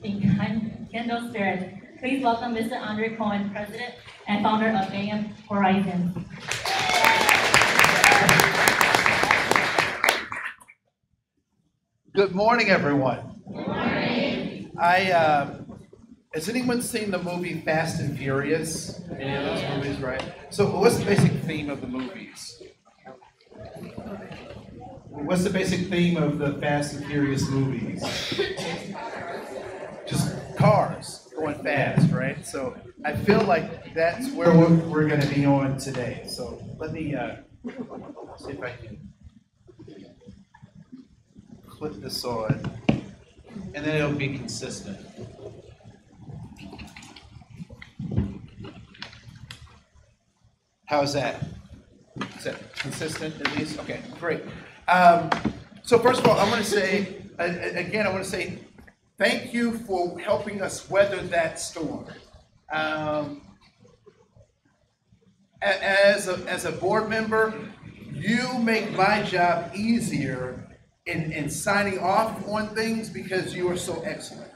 in kindred spirit. Please welcome Mr. Andre Koen, President and founder of AM Horizons. Good morning, everyone. Good morning. Has anyone seen the movie Fast and Furious? Any of those movies, right? So what's the basic theme of the movies? What's the basic theme of the Fast and Furious movies? Just cars going fast, right? So I feel like that's where we're going to be on today. So let me see if I can clip this on, and then it'll be consistent. How's that? Is that consistent at least? Okay, great. So first of all, I want to say, again, I want to say thank you for helping us weather that storm. As a board member, you make my job easier in signing off on things because you are so excellent.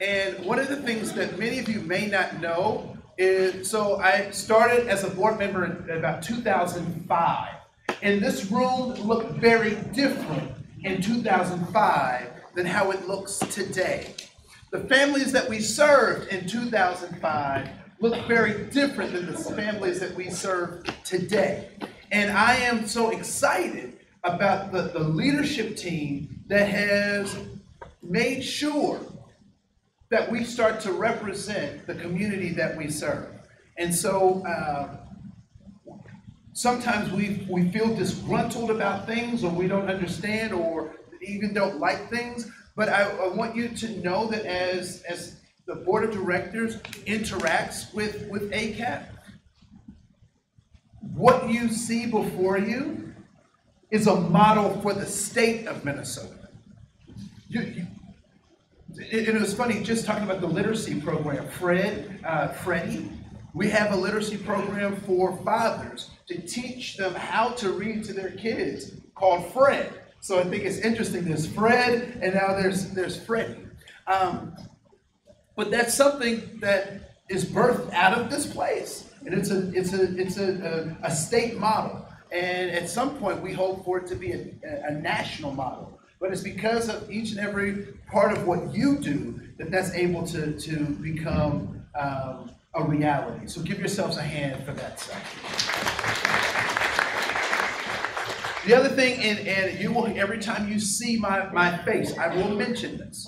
And one of the things that many of you may not know is, so I started as a board member in about 2005. And this room looked very different in 2005 than how it looks today. The families that we served in 2005 look very different than the families that we serve today. And I am so excited about the leadership team that has made sure that we start to represent the community that we serve. And so sometimes we feel disgruntled about things, or we don't understand, or even don't like things. But I want you to know that as the board of directors interacts with ACAP, what you see before you is a model for the state of Minnesota. It was funny, just talking about the literacy program, Freddie, we have a literacy program for fathers to teach them how to read to their kids called Fred. So I think it's interesting, there's Fred and now there's Freddie. But that's something that is birthed out of this place. And it's a state model. And at some point we hope for it to be a national model. But it's because of each and every part of what you do that's able to become a reality. So give yourselves a hand for that stuff. The other thing, and you will, every time you see my face, I will mention this,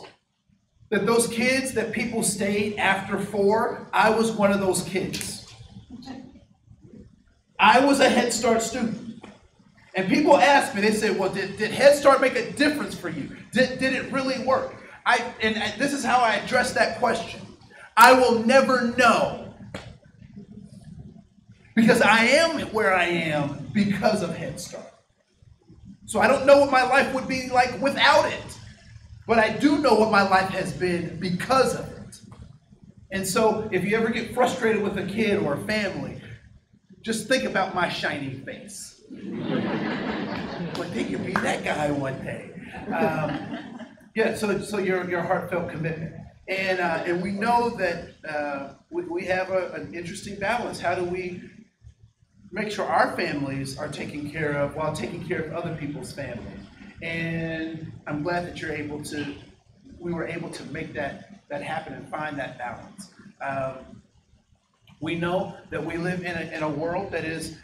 that those kids that people stayed after 4, I was one of those kids. I was a Head Start student. And people ask me, they say, well, did Head Start make a difference for you? Did it really work? And this is how I address that question. I will never know. Because I am where I am because of Head Start. So I don't know what my life would be like without it. But I do know what my life has been because of it. And so if you ever get frustrated with a kid or a family, just think about my shining face. Like they could be that guy one day. Yeah, so your heartfelt commitment. And we know that we have an interesting balance. How do we make sure our families are taken care of while taking care of other people's families? And I'm glad that we were able to make that happen and find that balance. We know that we live in a world that is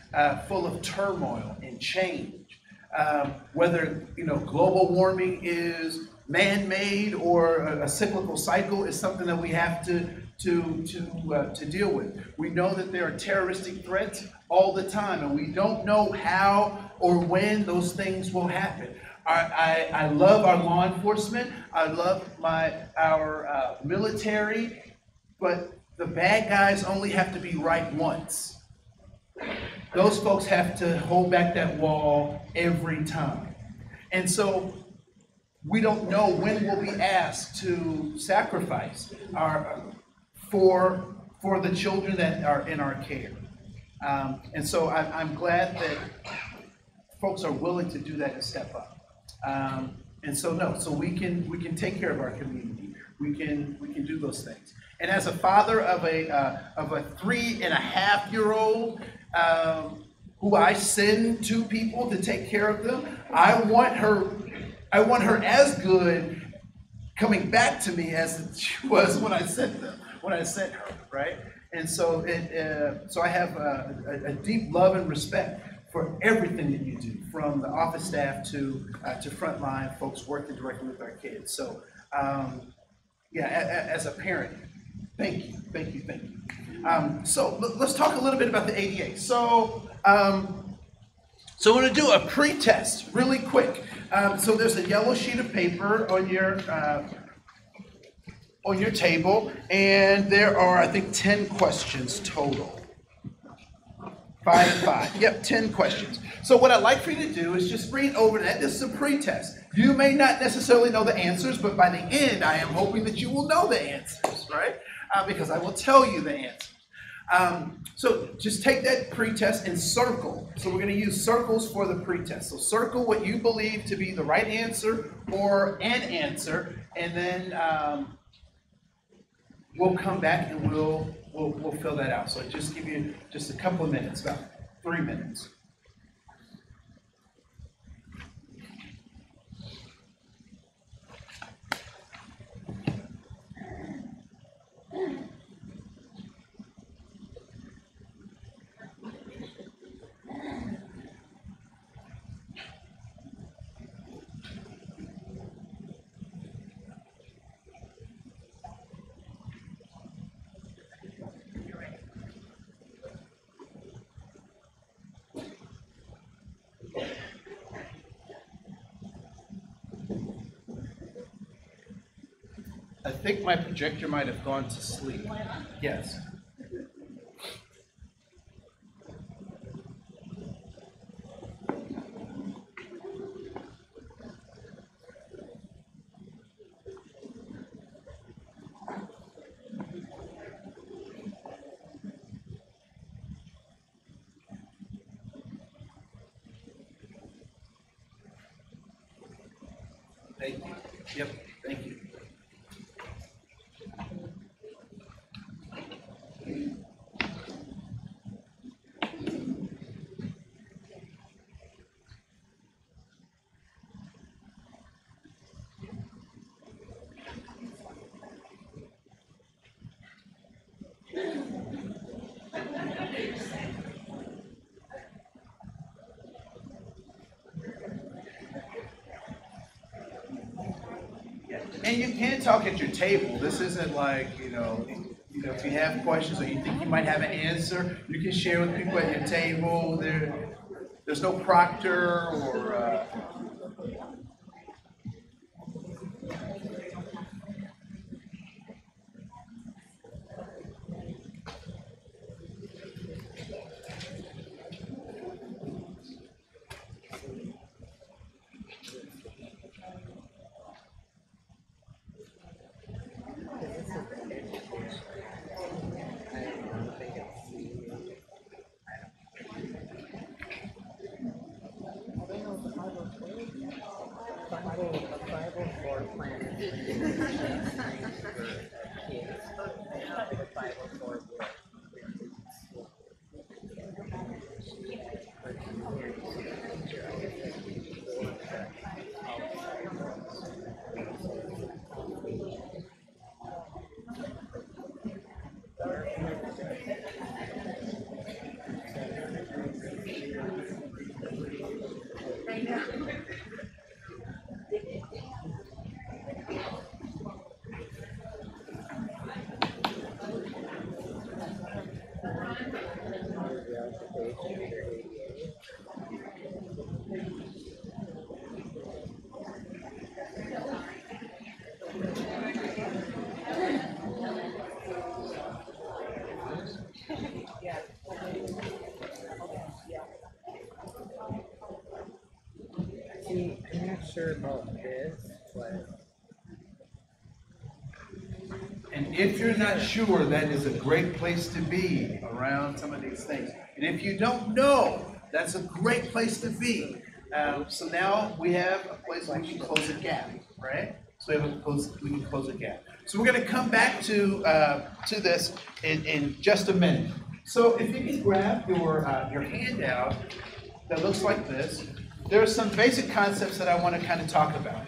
full of turmoil and change. Whether global warming is man-made or a cyclical cycle is something that we have to deal with. We know that there are terroristic threats all the time, and we don't know how or when those things will happen. I love our law enforcement. I love our military, but the bad guys only have to be right once. Those folks have to hold back that wall every time. And so we don't know when we'll be asked to sacrifice for the children that are in our care. And so I'm glad that folks are willing to do that and step up. And so we can take care of our community. we can do those things. And as a father of a 3.5-year-old who I send to people to take care of them, I want her as good coming back to me as she was when I sent her, right? And so so I have a deep love and respect for everything that you do, from the office staff to frontline folks working directly with our kids. So yeah, as a parent, thank you. So let's talk a little bit about the ADA. So we're going to do a pre-test really quick. So there's a yellow sheet of paper on your table, and there are, I think, 10 questions total. 5 and 5. Yep, 10 questions. So what I'd like for you to do is just read over that. This is a pre-test. You may not necessarily know the answers, but by the end, I am hoping that you will know the answers, right? Because I will tell you the answers. So just take that pre-test and circle. So we're going to use circles for the pre-test. So circle what you believe to be the right answer or an answer, and then we'll come back and we'll fill that out. So just give you just a couple of minutes, about 3 minutes. I think my projector might have gone to sleep. Yes. Thank you. Yep, thank you. And you can talk at your table. This isn't like, if you have questions or you think you might have an answer, you can share with people at your table. There's no proctor or Bible floor plan. Bible floor board. See, I'm not sure about this, but... And if you're not sure, that is a great place to be around some of these things. And if you don't know, that's a great place to be. So now we have a place where we can close a gap, right? So we can close a gap. So we're going to come back to this in just a minute. So if you can grab your handout that looks like this, there are some basic concepts that I want to kind of talk about.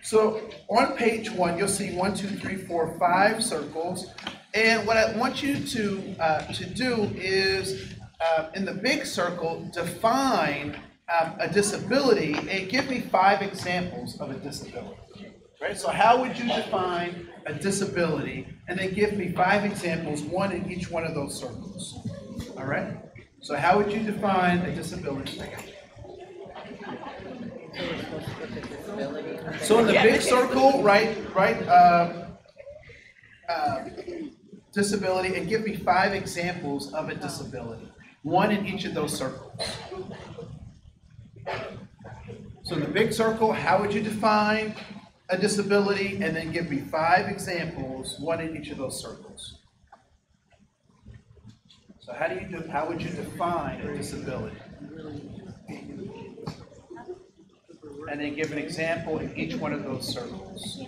So on page 1, you'll see 1, 2, 3, 4, 5 circles. And what I want you to do is, in the big circle, define a disability and give me 5 examples of a disability. Right? So how would you define a disability? And then give me 5 examples, 1 in each one of those circles. All right? So how would you define a disability? So in the big circle, disability, and give me 5 examples of a disability. 1 in each of those circles. So in the big circle, how would you define a disability? And then give me 5 examples, 1 in each of those circles. So how would you define a disability? And then give an example in each one of those circles.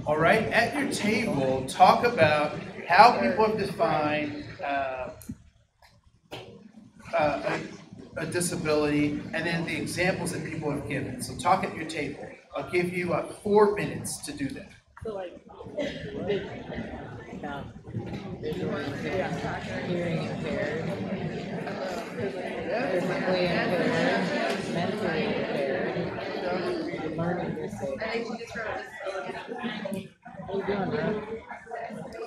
All right, at your table, talk about how people have defined a disability and then the examples that people have given. So talk at your table. I'll give you 4 minutes to do that. So like, visually impaired, hearing impaired, physically impaired, mentally impaired, learning disabled. What are you doing, bro?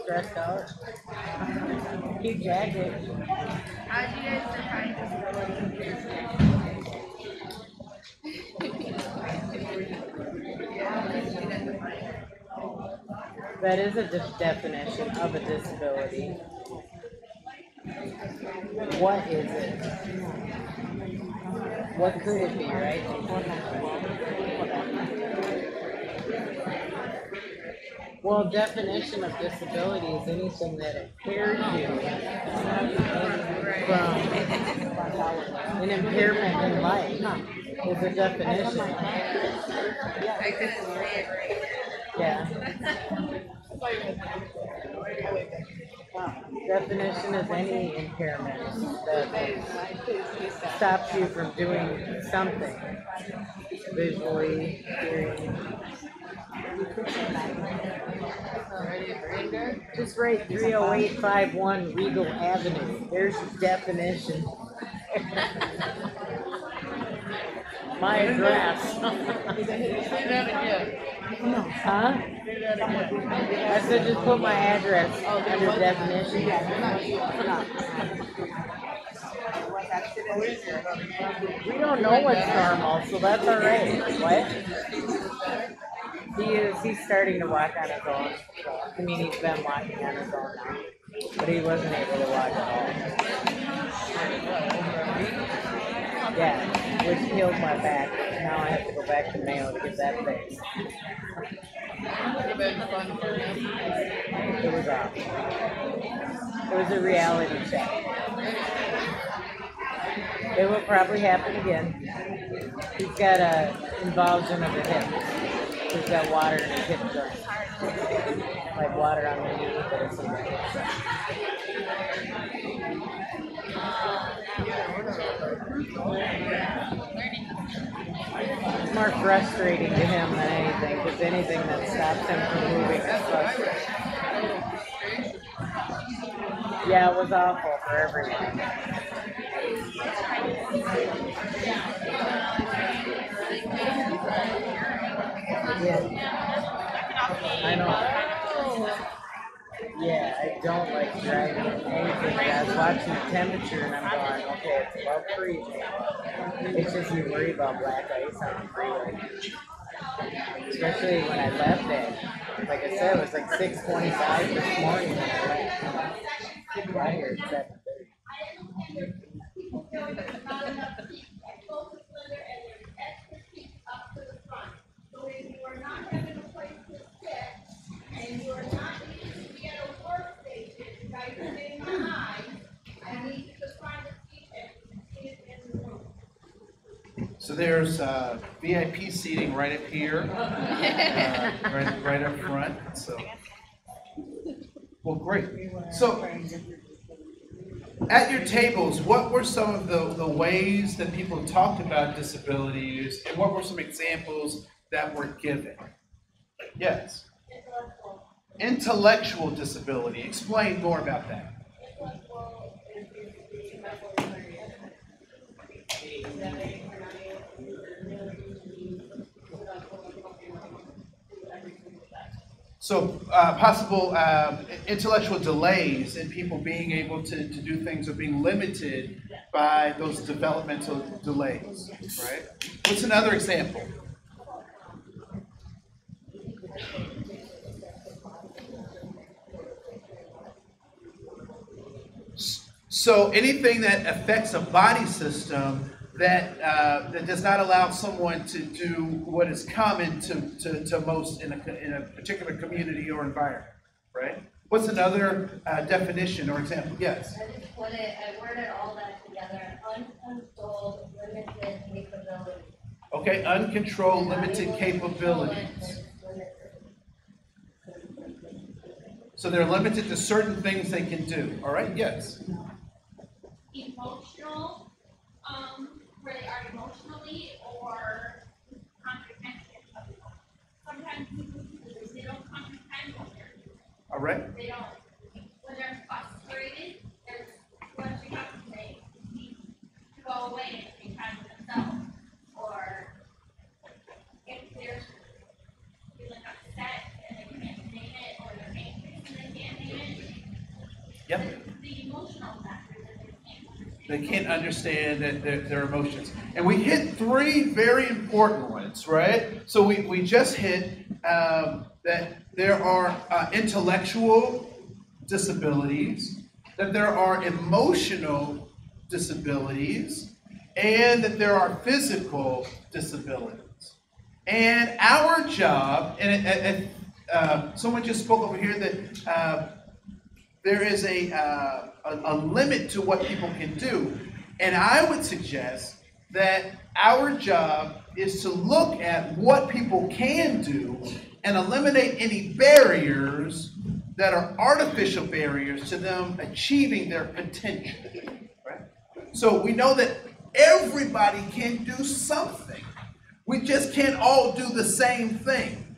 Stressed out? Cute jacket. How do you guys define That is a definition of a disability. What is it? What could it be, right? Well, definition of disability is anything that impairs you from an impairment in life is a definition. I couldn't say it right. Yeah. Definition is any impairment that stops you from doing something. Visually, hearing. Just write 30851 Regal Avenue. There's your definition. My address. Huh? I said just put my address under definition. We don't know what's normal, so that's alright. What? He's starting to walk on his own. I mean, he's been walking on his own now. But he wasn't able to walk at all. Yeah, which healed my back. Now I have to go back to Mayo to get that fixed. It was off. It was a reality check. It will probably happen again. He's got a involvement of the hips. He's got water in his hip joint. Like water on the knee, but it's in the hip. It's more frustrating to him than anything, because anything that stops him from moving is frustrating. Yeah, it was awful for everyone. Yeah. I know. Yeah, I don't like driving anything. I was watching the temperature and I'm going, okay, it's above freezing. It's just you worry about black ice on the freeway. Especially when I left it. Like I said, it was like 6:25 this morning when I left. I got here at 7:30. So there's VIP seating right up here, right up front. So, well, great. So, at your tables, what were some of the ways that people talked about disabilities, and what were some examples that were given? Yes. Intellectual disability. Explain more about that. So possible intellectual delays in people being able to do things or being limited by those developmental delays, right? What's another example? So anything that affects a body system that does not allow someone to do what is common to most in a particular community or environment, right? What's another definition or example? Yes? I worded all that together. Uncontrolled, limited capabilities. Okay, uncontrolled, limited capabilities. So they're limited to certain things they can do, all right? Yes? Emotional, where they are emotionally or comprehension. Sometimes people they don't comprehend what they're doing. All right? They don't. When they're frustrated, there's what you have to say needs to go away and be kind to themselves. Or if they're feeling upset and they can't name it, or they're angry and they can't name it. Yep. The emotional factor that they can't understand. They can't understand their emotions. And we hit three very important ones, right? So we just hit that there are intellectual disabilities, that there are emotional disabilities, and that there are physical disabilities. And our job, and someone just spoke over here that there is a limit to what people can do. And I would suggest that our job is to look at what people can do and eliminate any barriers that are artificial barriers to them achieving their potential. Right? So we know that everybody can do something. We just can't all do the same thing.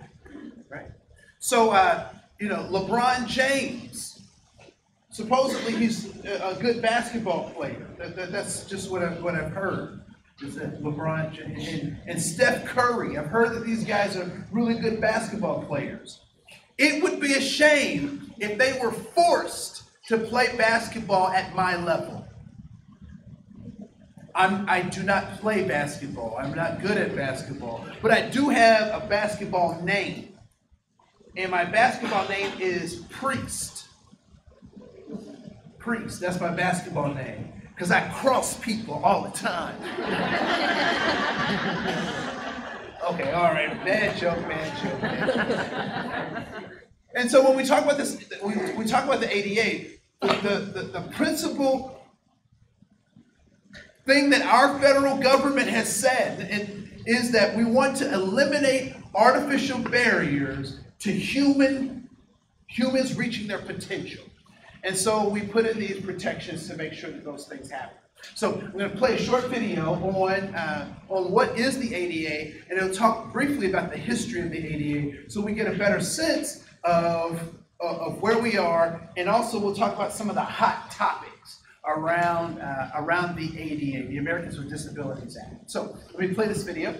Right? So, LeBron James, supposedly he's a good basketball player. That's just what I've heard. Is that LeBron James and Steph Curry. I've heard that these guys are really good basketball players. It would be a shame if they were forced to play basketball at my level. I do not play basketball. I'm not good at basketball. But I do have a basketball name. And my basketball name is Priest. Priest, that's my basketball name. Because I cross people all the time. Okay, all right, bad joke. And so when we talk about this, we talk about the ADA, the principal thing that our federal government has said is that we want to eliminate artificial barriers to humans reaching their potential. And so we put in these protections to make sure that those things happen. So we're going to play a short video on what is the ADA, and it'll talk briefly about the history of the ADA so we get a better sense of where we are, and also we'll talk about some of the hot around the ADA, the Americans with Disabilities Act. So let me play this video.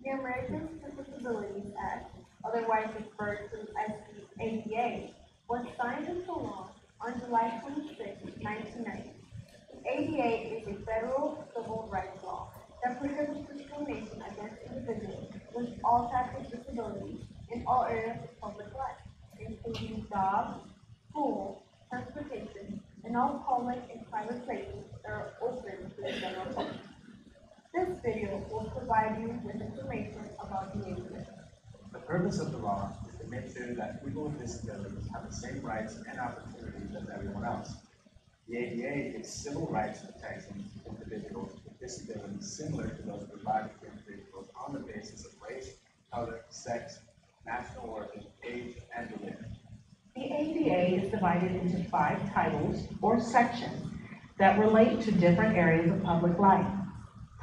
The Americans with Disabilities Act, otherwise referred to as the ADA, was signed into law on July 26, 1990. The ADA is a federal civil rights law that prohibits discrimination against individuals with all types of disabilities in all areas of public life, including jobs, school, transportation, and all public and private places that are open to the general public. This video will provide you with information about the ADA. The purpose of the law is to make sure that people with disabilities have the same rights and opportunities as everyone else. The ADA gives civil rights protections to individuals with disabilities similar to those provided to individuals on the basis of race, color, sex, national origin, age, and religion. The ADA is divided into 5 titles or sections that relate to different areas of public life.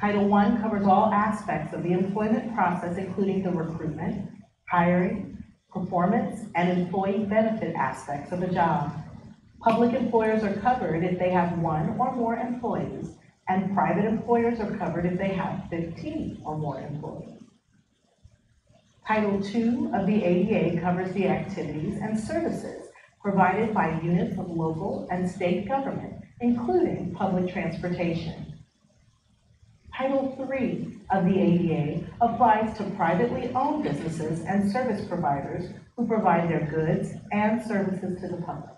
Title I covers all aspects of the employment process, including the recruitment, hiring, performance, and employee benefit aspects of a job. Public employers are covered if they have 1 or more employees, and private employers are covered if they have 15 or more employees. Title II of the ADA covers the activities and services provided by units of local and state government, including public transportation. Title III of the ADA applies to privately owned businesses and service providers who provide their goods and services to the public.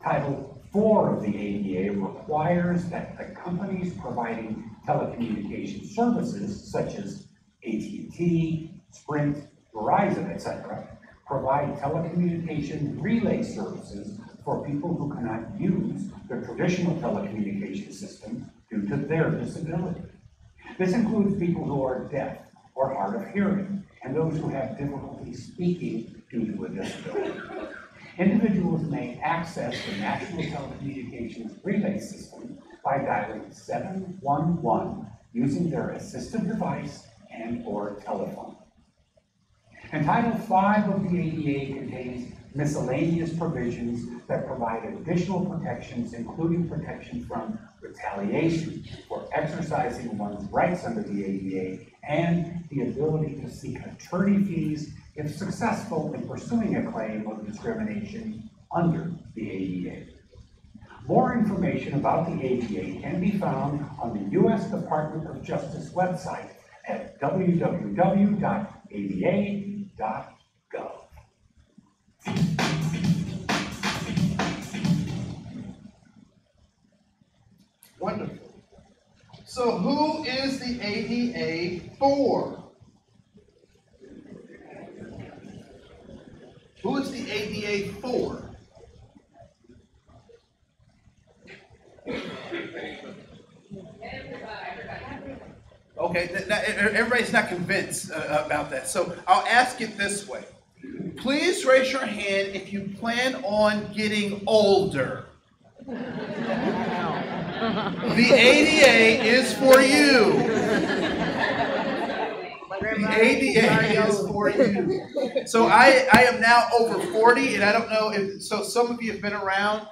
Title IV of the ADA requires that the companies providing telecommunication services, such as AT&T, Sprint, Verizon, etc., provide telecommunication relay services for people who cannot use the traditional telecommunication system due to their disability. This includes people who are deaf or hard of hearing, and those who have difficulty speaking due to a disability. Individuals may access the National Telecommunications Relay System by dialing 711 using their assistive device and/or telephone. And Title V of the ADA contains miscellaneous provisions that provide additional protections, including protection from retaliation for exercising one's rights under the ADA and the ability to seek attorney fees if successful in pursuing a claim of discrimination under the ADA. More information about the ADA can be found on the U.S. Department of Justice website at www.ada.gov. Wonderful. So who is the ADA for? Who is the ADA for? Okay, everybody's not convinced about that. So I'll ask it this way. Please raise your hand if you plan on getting older. The ADA is for you. The ADA is for you. So I am now over 40, and I don't know if, so some of you have been around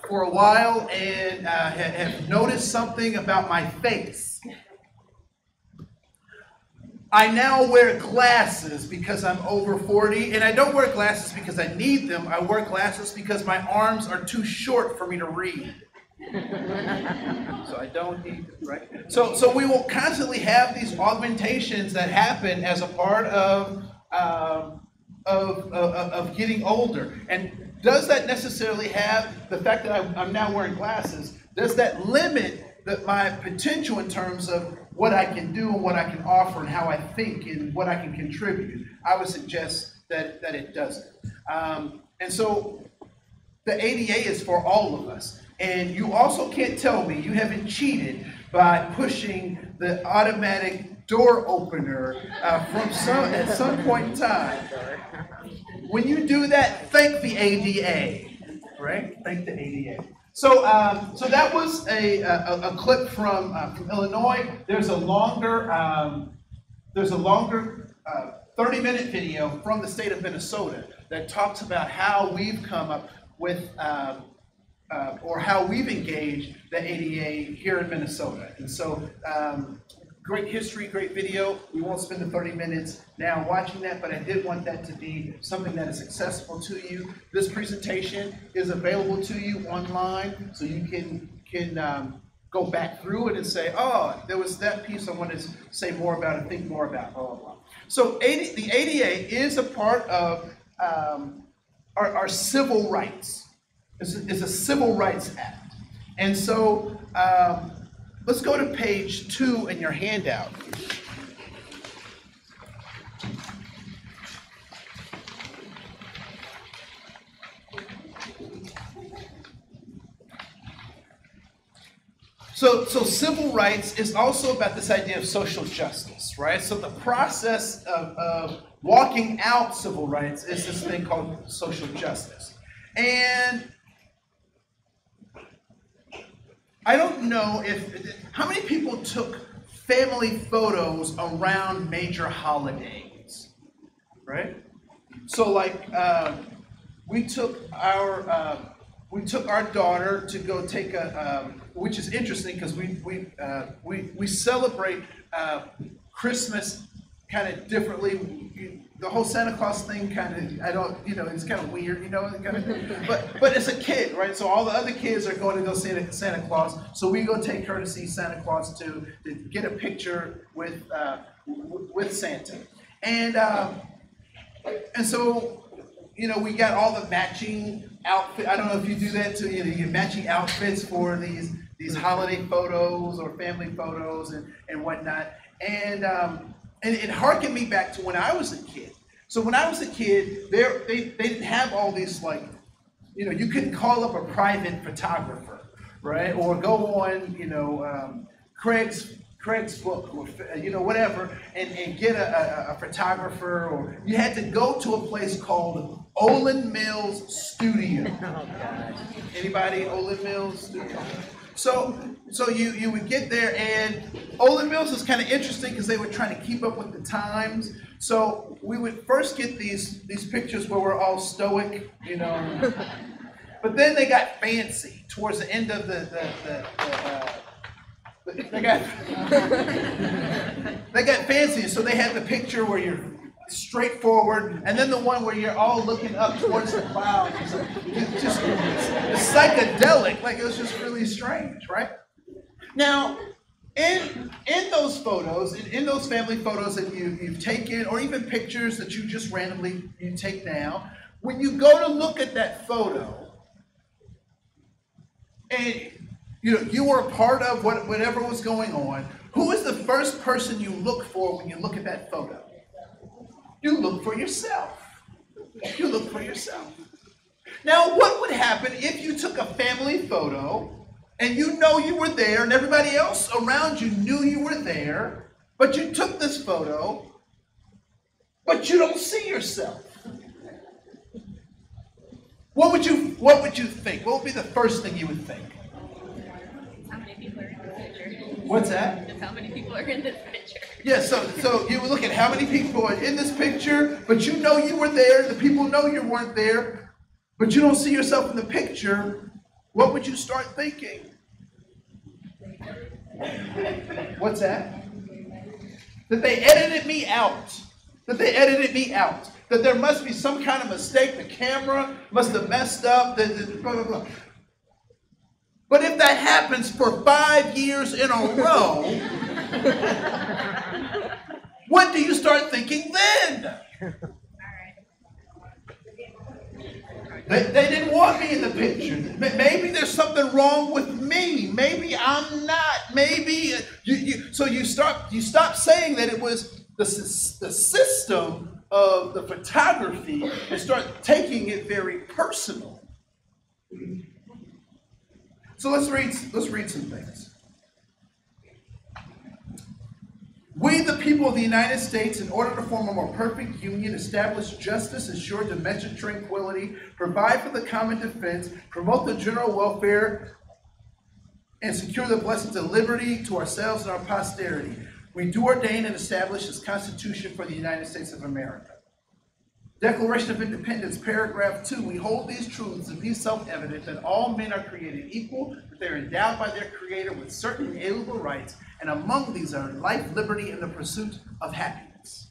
for a while and have noticed something about my face. I now wear glasses because I'm over 40, and I don't wear glasses because I need them. I wear glasses because my arms are too short for me to read. So I don't need them, right? So we will constantly have these augmentations that happen as a part of getting older. And does that necessarily have the fact that I'm now wearing glasses? Does that limit my potential in terms of what I can do and what I can offer and how I think and what I can contribute? I would suggest that it doesn't. And so the ADA is for all of us. And you also can't tell me you haven't cheated by pushing the automatic door opener at some point in time. when you do that, thank the ADA, right? Thank the ADA. So, so that was a clip from Illinois. There's a longer 30-minute video from the state of Minnesota that talks about how we've come up with, or how we've engaged the ADA here in Minnesota. And so, great history, great video. We won't spend the 30 minutes now watching that, but I did want that to be something that is accessible to you. This presentation is available to you online, so you can go back through it and say, oh, there was that piece I want to say more about and think more about, blah, blah, blah. So the ADA is a part of our civil rights. It's a civil rights act. And so let's go to page 2 in your handout. So civil rights is also about this idea of social justice, right? So the process of walking out civil rights is this thing called social justice. And I don't know how many people took family photos around major holidays, right? So like we took our daughter to go take a, which is interesting because we celebrate Christmas kind of differently. The whole Santa Claus thing kind of, I don't, it's kind of weird, kind of, but it's a kid, right? So all the other kids are going to go see Santa Claus, so we go take her to see Santa Claus to get a picture with Santa, and so we got all the matching outfit. I don't know if you do that too. You get matching outfits for these holiday photos or family photos and whatnot, and it harkened me back to when I was a kid. So when I was a kid, they didn't have all these, like, you couldn't call up a private photographer, right? Or go on, Craig's book, or whatever, and get a photographer, or you had to go to a place called Olin Mills Studio. Oh, gosh. Anybody Olin Mills Studio? So you would get there, and Olin Mills is kind of interesting because they were trying to keep up with the times. So we would first get these pictures where we're all stoic, but then they got fancy towards the end of they got fancy. So they had the picture where you're straightforward, and then the one where you're all looking up towards the clouds. It's just it's psychedelic. Like, it was just really strange, right? Now, in those photos, in those family photos that you've taken, or even pictures that you just randomly take now, when you go to look at that photo, and you were a part of whatever was going on, who is the first person you look for when you look at that photo? You look for yourself. You look for yourself. Now, what would happen if you took a family photo and you were there and everybody else around you knew you were there, but you took this photo, but you don't see yourself? What would you think? What would be the first thing you would think? How many people are in this picture? What's that? Just how many people are in this picture? Yeah, so you would look at how many people are in this picture, but you know you were there, the people know you weren't there, but you don't see yourself in the picture. What would you start thinking? What's that? That they edited me out. That they edited me out. That there must be some kind of mistake. The camera must have messed up. Blah, blah, blah. But if that happens for 5 years in a row, what do you start thinking then? They didn't want me in the picture. Maybe there's something wrong with me. Maybe I'm not. Maybe so you stop saying that it was the system of the photography and start taking it very personal. So let's read some things. We, the people of the United States, in order to form a more perfect union, establish justice, ensure domestic tranquility, provide for the common defense, promote the general welfare, and secure the blessings of liberty to ourselves and our posterity. We do ordain and establish this Constitution for the United States of America. Declaration of Independence, paragraph 2. We hold these truths and be self-evident that all men are created equal, that they are endowed by their Creator with certain inalienable rights, and among these are life, liberty, and the pursuit of happiness.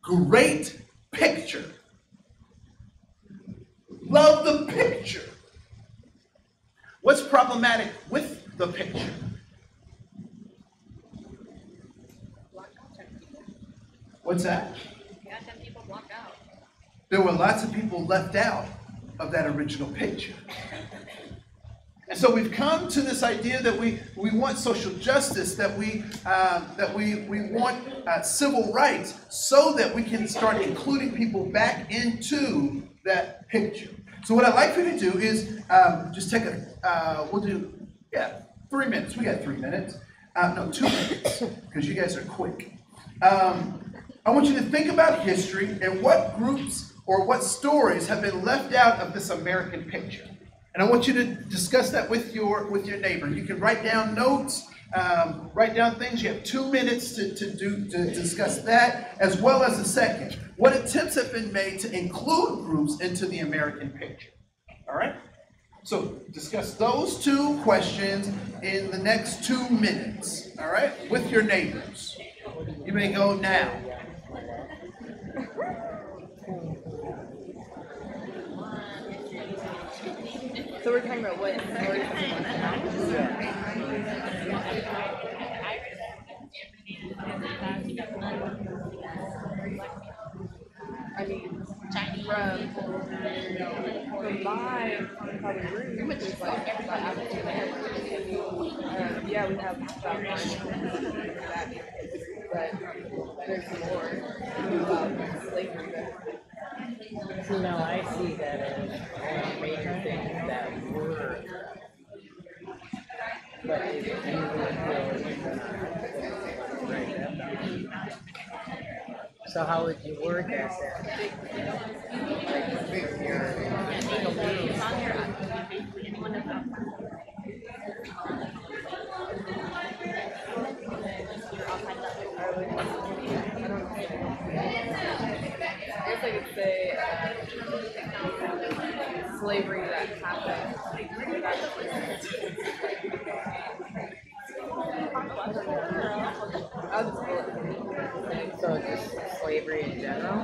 Great picture. Love the picture. What's problematic with the picture? What's that? There were lots of people left out of that original picture. And so we've come to this idea that we want social justice, that we want civil rights, so that we can start including people back into that picture. So what I'd like for you to do is just take we'll do 3 minutes. We got 3 minutes. No, 2 minutes, because you guys are quick. I want you to think about history and what groups or what stories have been left out of this American picture. And I want you to discuss that with your neighbor. You can write down notes, write down things. You have 2 minutes to discuss that, as well as the second. What attempts have been made to include groups into the American picture? All right? So discuss those 2 questions in the next 2 minutes, all right, with your neighbors. You may go now. So we're talking about what stories I mean, from my probably room, which is like yeah, we have about 9 that, but there's more about slavery. So now I see that as one of the major things that were, but it so how would you word that then? I guess I could say slavery that happened. So just slavery in general?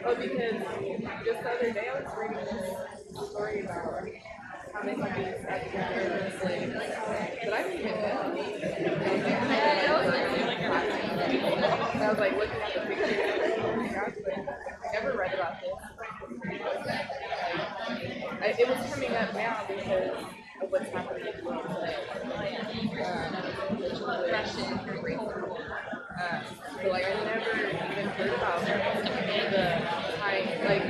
Well, because just the other day I was reading this story about how they can be slaves, but I didn't even know. And I was like looking at the pictures, I never read about this. It was coming up now because of what's happening in the world today. So like I never even heard about the time, like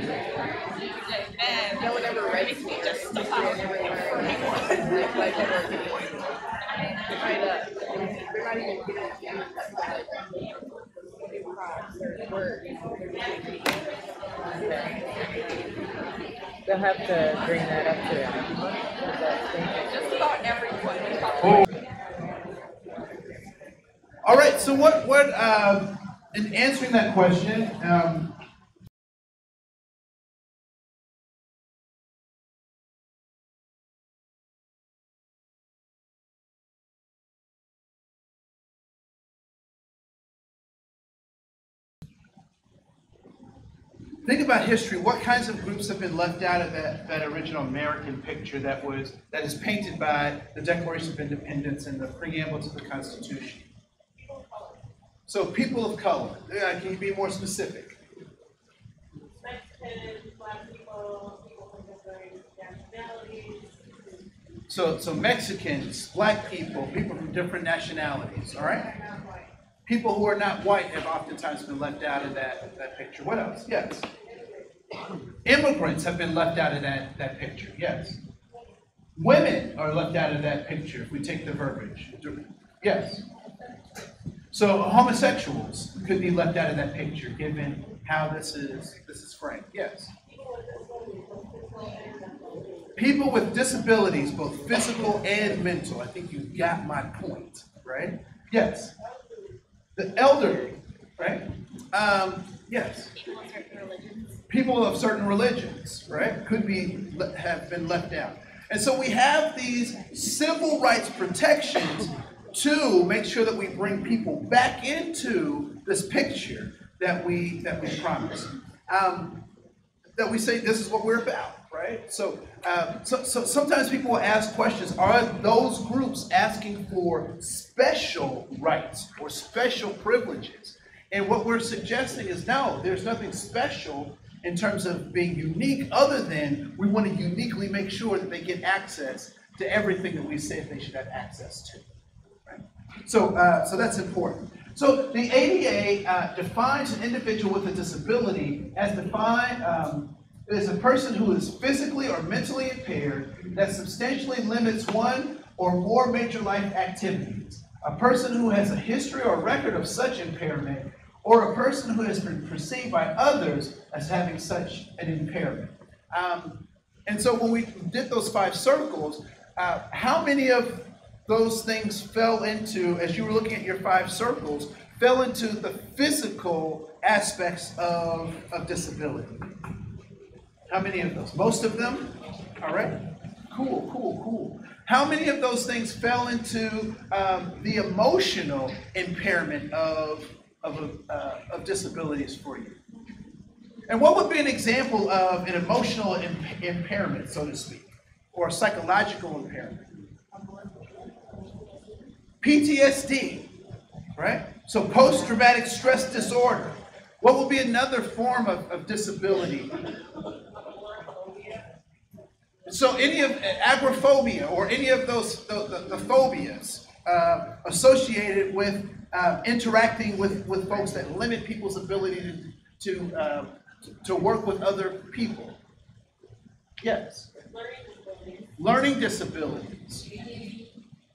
no one ever read it to me or history. I never learned like ever kind of they're not even getting props or words. They'll have to bring that up to them. Just about everyone. All right, so what in answering that question, think about history. What kinds of groups have been left out of that original American picture that is painted by the Declaration of Independence and the preamble to the Constitution? So people of color. Can you be more specific? Mexicans, Black people, people from different nationalities. So Mexicans, Black people, people from different nationalities. All right. People who are not white have oftentimes been left out of that picture. What else? Yes. Immigrants have been left out of that picture. Yes. Women are left out of that picture if we take the verbiage. Yes. So homosexuals could be left out of that picture given how this is framed. Yes. People with disabilities, both physical and mental. I think you got my point, right? Yes. The elderly, right? Yes. People of certain religions. People of certain religions, right? Have been left out. And so we have these civil rights protections to make sure that we bring people back into this picture that we promise. That we say this is what we're about, right? So sometimes people will ask questions, are those groups asking for special rights or special privileges? And what we're suggesting is no, there's nothing special in terms of being unique other than we want to uniquely make sure that they get access to everything that we said they should have access to. Right? So that's important. So the ADA defines an individual with a disability as defined as a person who is physically or mentally impaired that substantially limits one or more major life activities. A person who has a history or record of such impairment, or a person who has been perceived by others as having such an impairment. And so when we did those 5 circles, how many of those things fell into, as you were looking at your 5 circles, fell into the physical aspects of disability? How many of those? Most of them? All right. Cool. How many of those things fell into the emotional impairment of disabilities for you? And what would be an example of an emotional impairment, so to speak, or psychological impairment? PTSD, right? So post-traumatic stress disorder. What would be another form of disability? So any of agoraphobia or any of those the phobias associated with interacting with folks that limit people's ability to work with other people. Yes. Learning disabilities.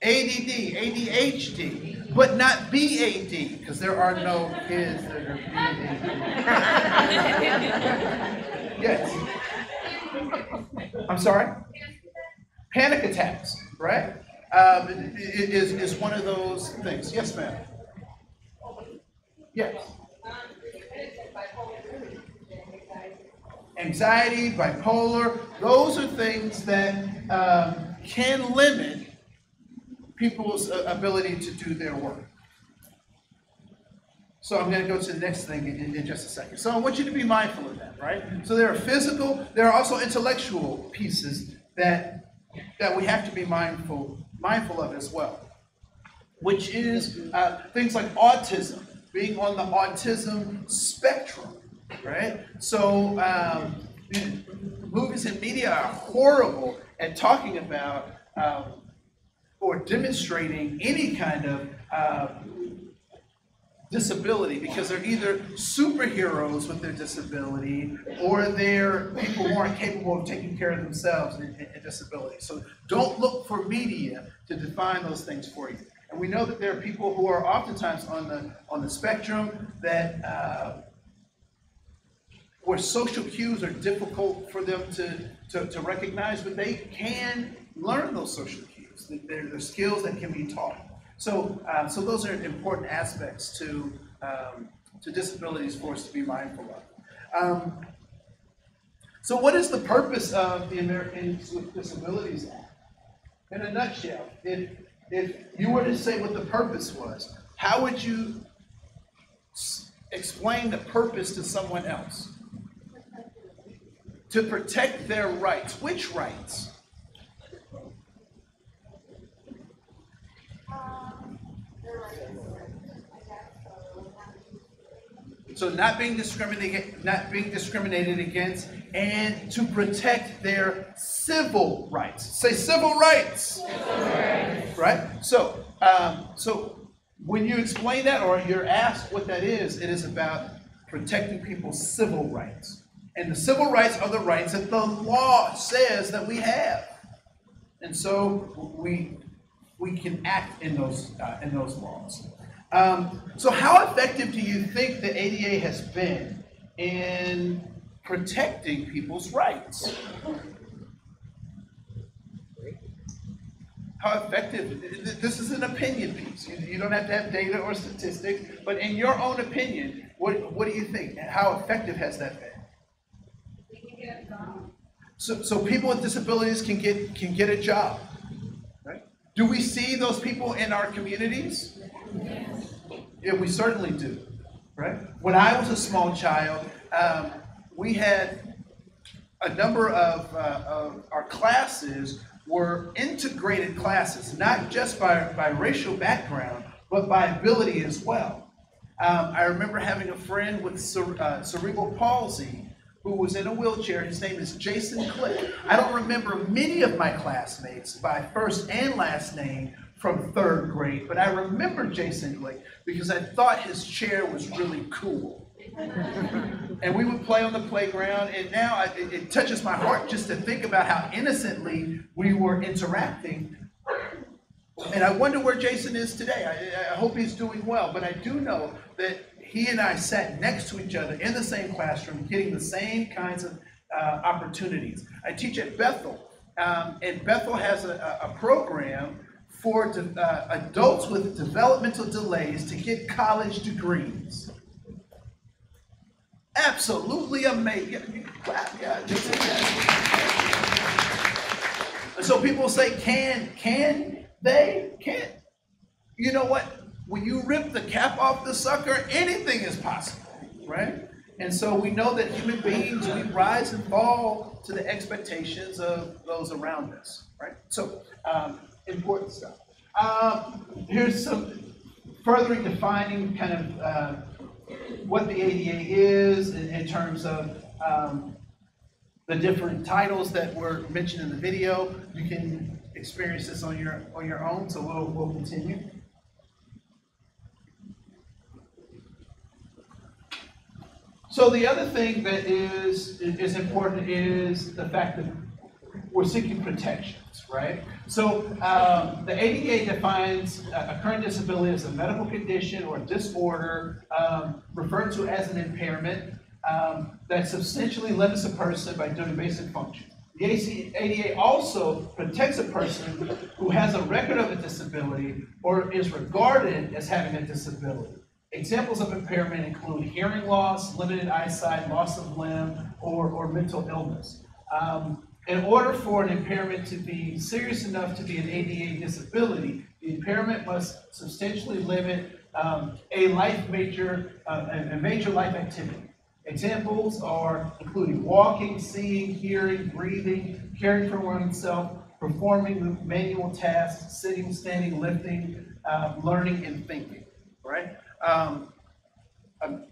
ADD, ADHD, but not BAD, because there are no kids that are BAD. Yes. I'm sorry? Panic attacks, right? Is one of those things. Yes, ma'am. Yes. Anxiety, bipolar, those are things that can limit people's ability to do their work. So I'm going to go to the next thing in just a second. So I want you to be mindful of that, right? So there are physical, there are also intellectual pieces that we have to be mindful of as well, which is things like autism, being on the autism spectrum, right? So movies and media are horrible at talking about or demonstrating any kind of disability, because they're either superheroes with their disability or they're people who aren't capable of taking care of themselves in disability. So don't look for media to define those things for you. And we know that there are people who are oftentimes on the spectrum that where social cues are difficult for them to recognize, but they can learn those social cues. They're skills that can be taught. So those are important aspects to disabilities for us to be mindful of. So what is the purpose of the Americans with Disabilities Act? In a nutshell, if you were to say what the purpose was, how would you explain the purpose to someone else? To protect their rights. Which rights? So not being discriminated against, and to protect their civil rights. Say civil rights. Civil rights. Right? So when you explain that or you're asked what that is, it is about protecting people's civil rights. And the civil rights are the rights that the law says that we have. And so we can act in those laws. So how effective do you think the ADA has been in protecting people's rights? How effective? This is an opinion piece. You don't have to have data or statistics, but in your own opinion, what do you think? How effective has that been? We can get a job. So people with disabilities can get a job, right? Do we see those people in our communities? Yes. Yeah, we certainly do, right? When I was a small child, we had a number of our classes were integrated classes, not just by racial background, but by ability as well. I remember having a friend with cerebral palsy who was in a wheelchair. His name is Jason Click. I don't remember many of my classmates by first and last name from third grade, but I remember Jason Click because I thought his chair was really cool. And we would play on the playground, and now it touches my heart just to think about how innocently we were interacting. And I wonder where Jason is today. I hope he's doing well, but I do know that he and I sat next to each other in the same classroom, getting the same kinds of opportunities. I teach at Bethel, and Bethel has a program for adults with developmental delays to get college degrees. Absolutely amazing. Clap, yeah. And so people say, can they? Can't. You know what? When you rip the cap off the sucker, anything is possible, right? And so we know that human beings, we rise and fall to the expectations of those around us, right? So, important stuff. Here's some furthering defining kind of what the ADA is in terms of the different titles that were mentioned in the video. You can experience this on your own, so we'll continue. So the other thing that is important is the fact that we're seeking protections, right? So the ADA defines a current disability as a medical condition or disorder referred to as an impairment that substantially limits a person by doing basic functions. The ADA also protects a person who has a record of a disability or is regarded as having a disability. Examples of impairment include hearing loss, limited eyesight, loss of limb, or mental illness. In order for an impairment to be serious enough to be an ADA disability, the impairment must substantially limit a major life activity. Examples are including walking, seeing, hearing, breathing, caring for oneself, performing manual tasks, sitting, standing, lifting, learning, and thinking. Right? I'm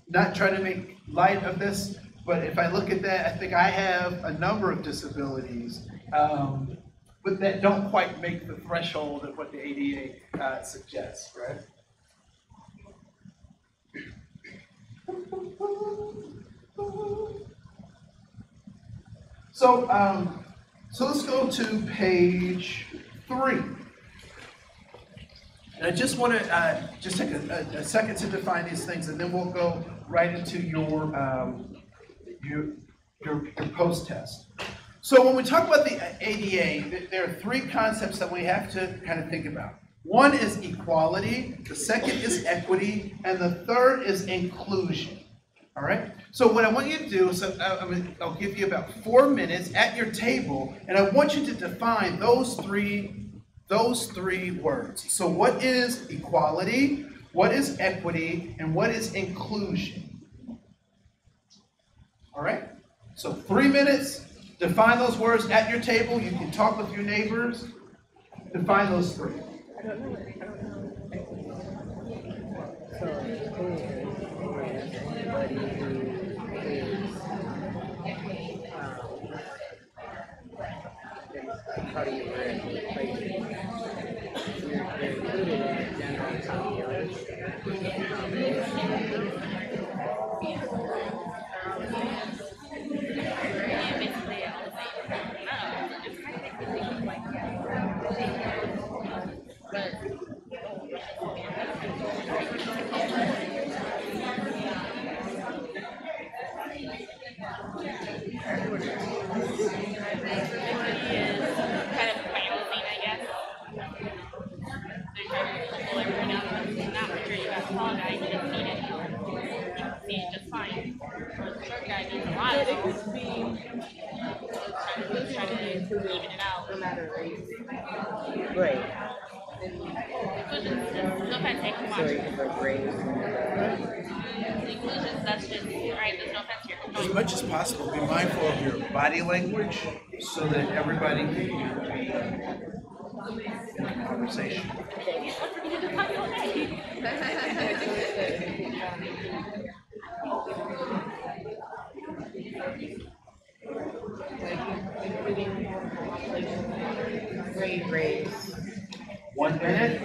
not trying to make light of this, but if I look at that, I think I have a number of disabilities, but that don't quite make the threshold of what the ADA suggests, right? So let's go to page 3. And I just want to just take a second to define these things, and then we'll go right into your post-test. So when we talk about the ADA, there are 3 concepts that we have to kind of think about. One is equality, the second is equity, and the third is inclusion. All right? So what I want you to do is I'll give you about 4 minutes at your table, and I want you to define those three words. So what is equality, what is equity, and what is inclusion? All right? So 3 minutes, define those words at your table. You can talk with your neighbors. Define those 3. I don't know. So, anybody who is, how do you word it? Like, you're included in the general population. Right. Inclusion is no offense, take So you can put raise. Inclusion, that's just, right, there's no offense here. As much as possible, be mindful of your body language so that everybody can hear the conversation. Grade raise. 1 minute.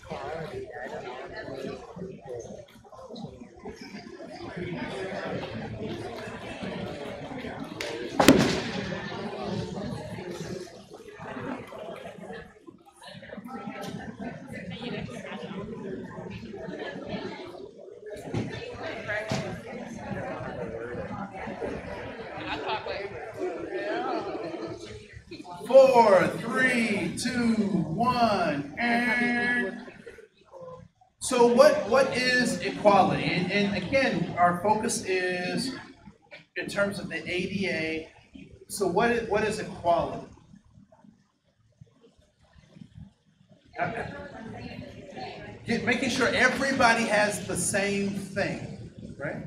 Equality, I don't know. I talk like, 4, 3, 2, 1, and so what is equality? And again, our focus is in terms of the ADA. So what is equality? Making sure everybody has the same thing, right?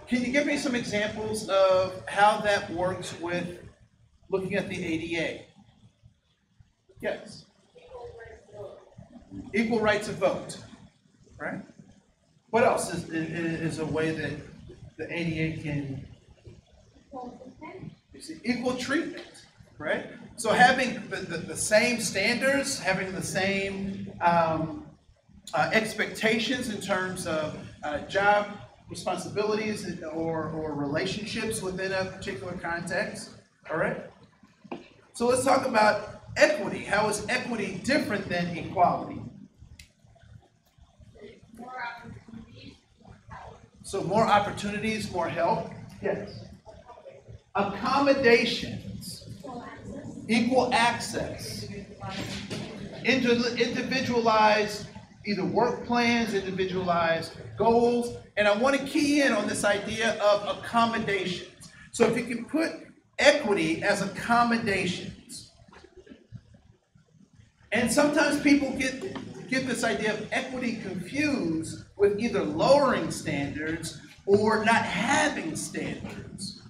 Can you give me some examples of how that works with looking at the ADA? Yes. Equal right to vote, right? What else is a way that the ADA can, you see, equal treatment, right? So having the same standards, having the same expectations in terms of job responsibilities or relationships within a particular context, all right? So let's talk about equity. How is equity different than equality? So more opportunities, more help. Yes. Accommodations. Equal access. Individualized either work plans, individualized goals. And I want to key in on this idea of accommodations. So if you can put equity as accommodations. And sometimes people get this idea of equity confused with either lowering standards or not having standards.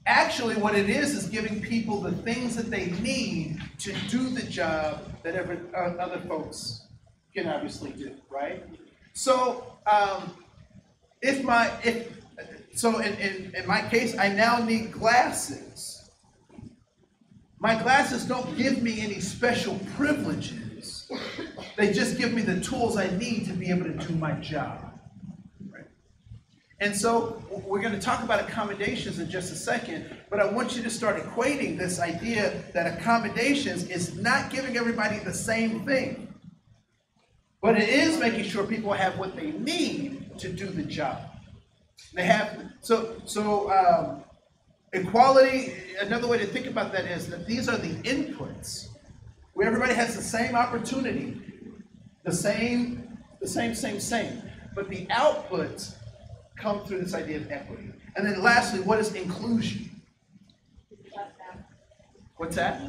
Actually, what it is giving people the things that they need to do the job that other folks can obviously do, right? So, in my case, I now need glasses. My glasses don't give me any special privileges. They just give me the tools I need to be able to do my job. Right? And so we're going to talk about accommodations in just a second, but I want you to start equating this idea that accommodations is not giving everybody the same thing, but it is making sure people have what they need to do the job. They have equality. Another way to think about that is that these are the inputs where everybody has the same opportunity, the same, but the outputs come through this idea of equity. And then lastly, what is inclusion? What's that?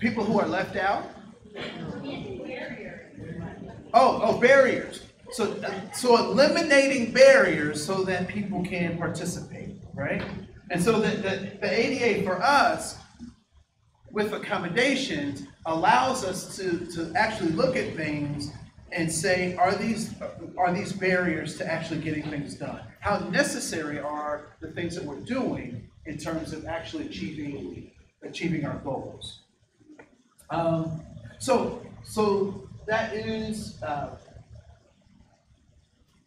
People who are left out? Oh, barriers. So eliminating barriers so that people can participate, right? And so the ADA for us, with accommodations, allows us to actually look at things and say, are these barriers to actually getting things done? How necessary are the things that we're doing in terms of actually achieving our goals? So that is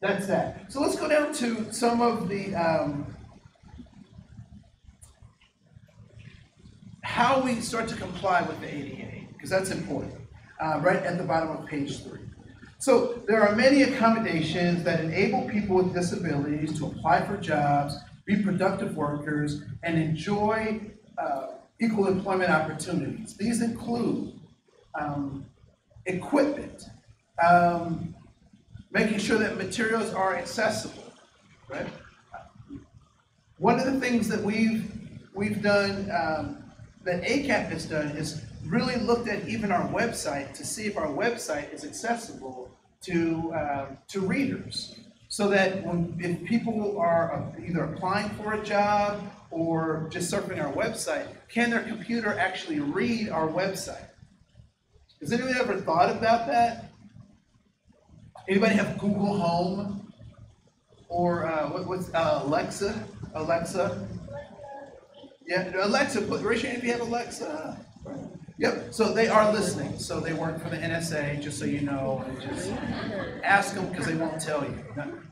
that's that. So let's go down to some of the how we start to comply with the ADA, because that's important. Right at the bottom of page 3. So there are many accommodations that enable people with disabilities to apply for jobs, be productive workers, and enjoy equal employment opportunities. These include equipment, making sure that materials are accessible, right? One of the things that we've we've done, that ACAP has done is really looked at even our website to see if our website is accessible to readers. So that if people are either applying for a job or just surfing our website, can their computer actually read our website? Has anyone ever thought about that? Anybody have Google Home? Or what's Alexa? Alexa? Yeah, Alexa, raise your hand if you have Alexa. Yep, so they are listening. So they work for the NSA, just so you know, and just ask them because they won't tell you,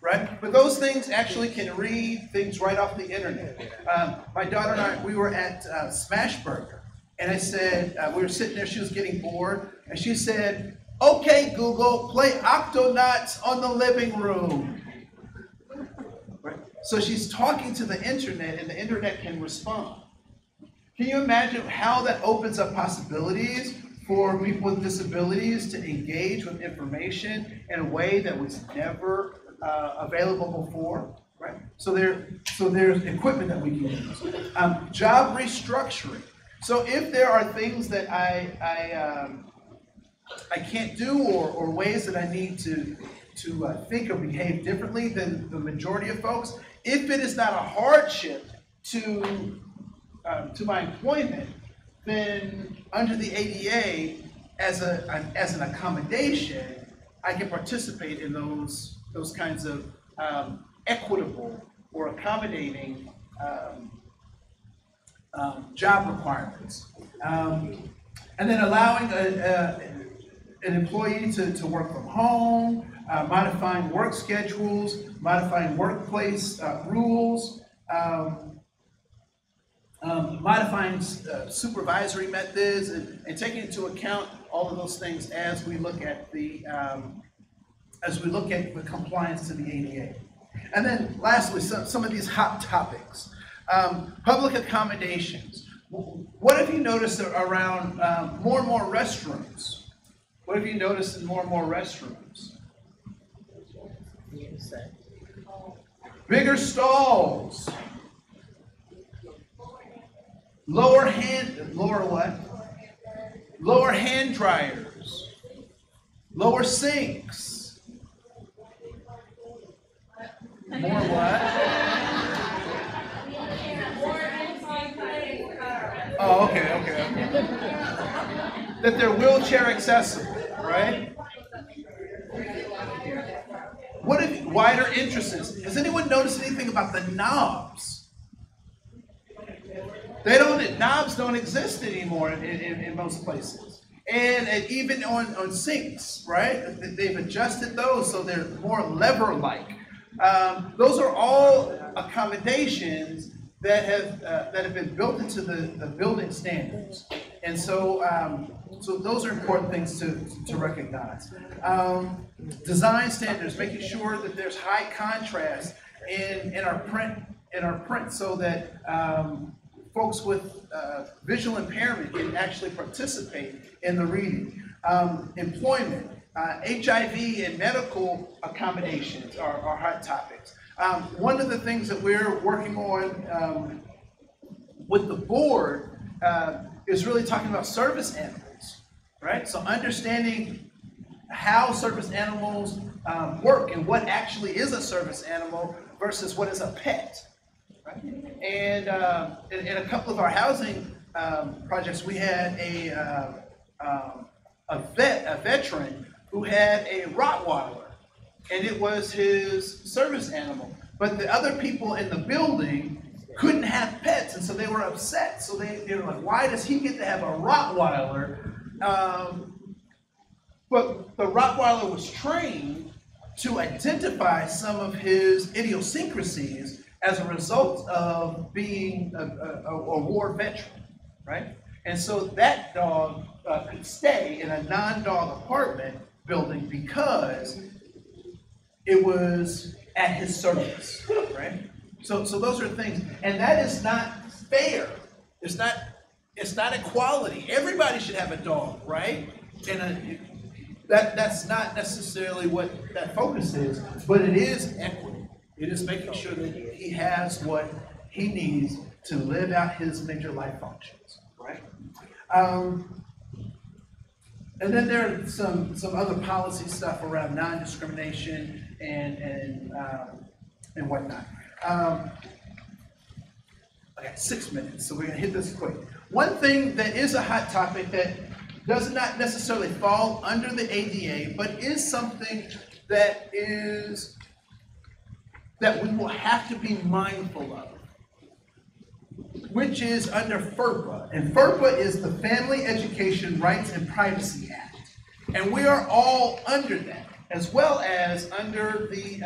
right? But those things actually can read things right off the internet. My daughter and I, we were at Smashburger, and I said, we were sitting there, she was getting bored, and she said, "Okay, Google, play Octonauts on the living room." Right? So she's talking to the internet, and the internet can respond. Can you imagine how that opens up possibilities for people with disabilities to engage with information in a way that was never available before, right? So there's equipment that we can use. Job restructuring. So if there are things that I can't do or ways that I need to think or behave differently than the majority of folks, if it is not a hardship to my employment, then under the ADA, as an accommodation, I can participate in those kinds of equitable or accommodating job requirements, and then allowing an employee to work from home, modifying work schedules, modifying workplace rules. Modifying supervisory methods and taking into account all of those things as we look at the compliance to the ADA. And then lastly, some of these hot topics. Public accommodations. What have you noticed around more and more restrooms? What have you noticed in more and more restrooms? Bigger stalls. Lower hand dryers, lower sinks. More what? Oh, okay. That they're wheelchair accessible, right? What if wider entrances? Has anyone noticed anything about the knobs? Knobs don't exist anymore in most places. And even on sinks, right? They've adjusted those so they're more lever-like. Those are all accommodations that have been built into the building standards. And so those are important things to recognize. Design standards, making sure that there's high contrast in our print so that folks with visual impairment can actually participate in the reading. Employment, HIV and medical accommodations are hot topics. One of the things that we're working on with the board is really talking about service animals, right? So understanding how service animals work and what actually is a service animal versus what is a pet. And in a couple of our housing projects, we had a veteran who had a Rottweiler, and it was his service animal. But the other people in the building couldn't have pets, and so they were upset. So they were like, "Why does he get to have a Rottweiler?" But the Rottweiler was trained to identify some of his idiosyncrasies as a result of being a war veteran, right? And so that dog could stay in a non-dog apartment building because it was at his service, right? So those are things, and that is not fair. It's not equality. Everybody should have a dog, right? And that's not necessarily what that focus is, but it is equity. It is making sure that he has what he needs to live out his major life functions, right? And then there are some other policy stuff around non-discrimination and whatnot. I got 6 minutes, so we're gonna hit this quick. One thing that is a hot topic that does not necessarily fall under the ADA, but is something that we will have to be mindful of, which is under FERPA. And FERPA is the Family Education Rights and Privacy Act. And we are all under that, as well as under the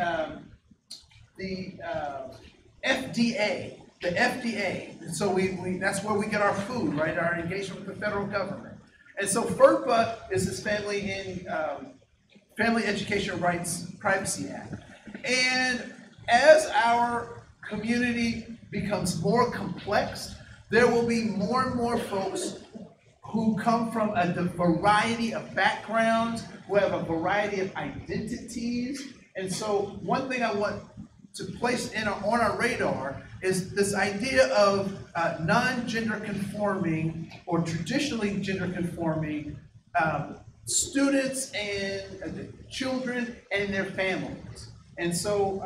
FDA. The FDA. And so that's where we get our food, right? Our engagement with the federal government. And so FERPA is this Family Education Rights Privacy Act. And as our community becomes more complex, there will be more and more folks who come from a variety of backgrounds, who have a variety of identities. And so one thing I want to place on our radar is this idea of non-gender conforming or traditionally gender conforming students and children and their families. And so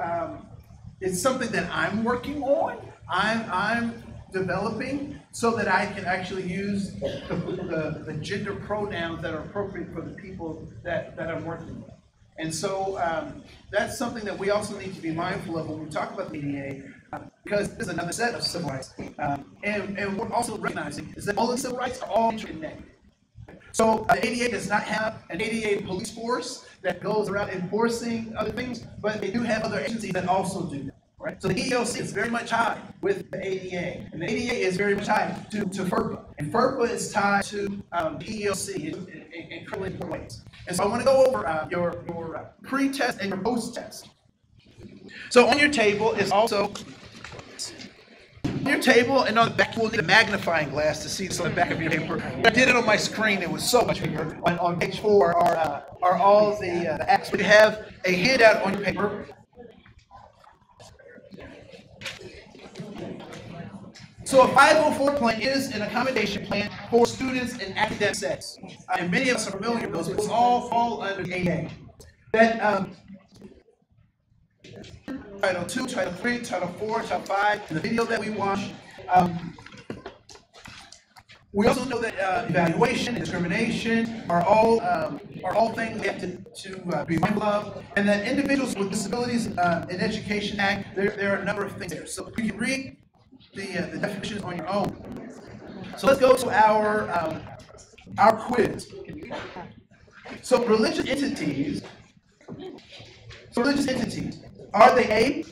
it's something that I'm working on, I'm developing, so that I can actually use the gender pronouns that are appropriate for the people that I'm working with. And so that's something that we also need to be mindful of when we talk about the ADA, because there's another set of civil rights. And we're also recognizing is that all the civil rights are all interconnected. So the ADA does not have an ADA police force that goes around enforcing other things, but they do have other agencies that also do that. Right? So the EEOC is very much tied with the ADA, and the ADA is very much tied to FERPA, and FERPA is tied to the EEOC in incredibly important ways. And so I want to go over your pre-test and your post-test. So on your table is also, on your table and on the back, you will need a magnifying glass to see this on the back of your paper. I did it on my screen, it was so much bigger. On page 4 are all the acts. We have a handout on your paper. So a 504 plan is an accommodation plan for students in academic settings. And many of us are familiar with those, but it's all fall under the ADA. That Title 2, Title 3, Title 4, Title 5, and the video that we watched. We also know that evaluation and discrimination are all things we have to be mindful of, and that individuals with disabilities in Education Act, there are a number of things there. So you can read the definitions on your own. So let's go to our quiz. So religious entities, are they A,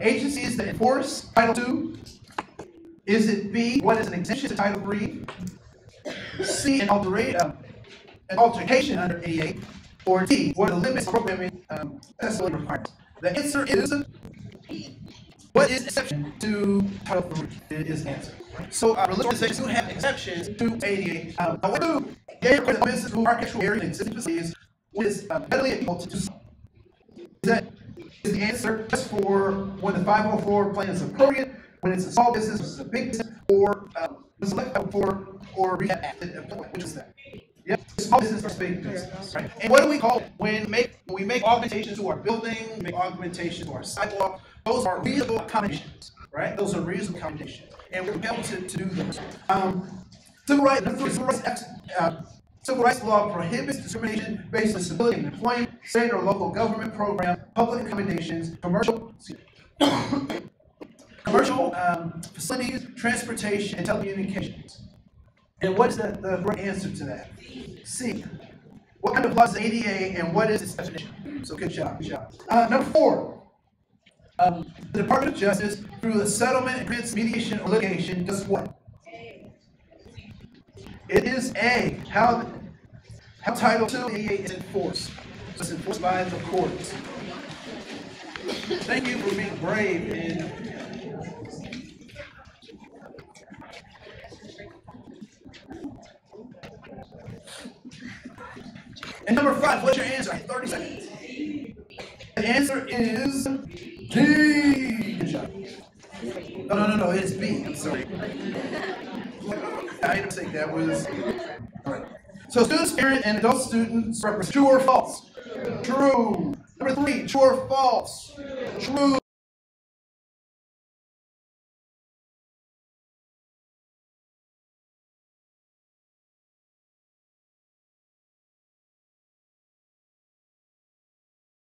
agencies that enforce Title II? Is it B, what is an exemption to Title III? C, an altercation under ADA? Or D, what are the limits of programming accessibility requirements? The answer is, what is exception to Title III? It is the answer. So religious organizations do have exceptions to ADA. However, businesses who architectural areas and existing facilities is readily able to do so. Is the answer just for when the 504 plan is appropriate, when it's a small business versus a big business, or select or rehab act? Which is that? Yep, small business versus big business, right? And what do we call it when we make augmentations to our building, make augmentations to our sidewalk? Those are reasonable accommodations, right? Those are reasonable accommodations, and we're able to do those. Civil rights law prohibits discrimination based on disability in employment, state or local government program, public accommodations, commercial facilities, transportation, and telecommunications. And what is the right answer to that? C. What kind of law is the ADA, and what is its definition? So good job, good job. Number 4. The Department of Justice, through the settlement, agreements, mediation, or litigation, does what? It is A. How Title II ADA is enforced. So it's enforced by the courts. Thank you for being brave and number 5, what's your answer? 30 seconds. The answer is D. Good job. No, it's B, I'm sorry. I didn't think that was, all right. So students, parent, and adult students represent true or false? True. Number 3, true or false? True.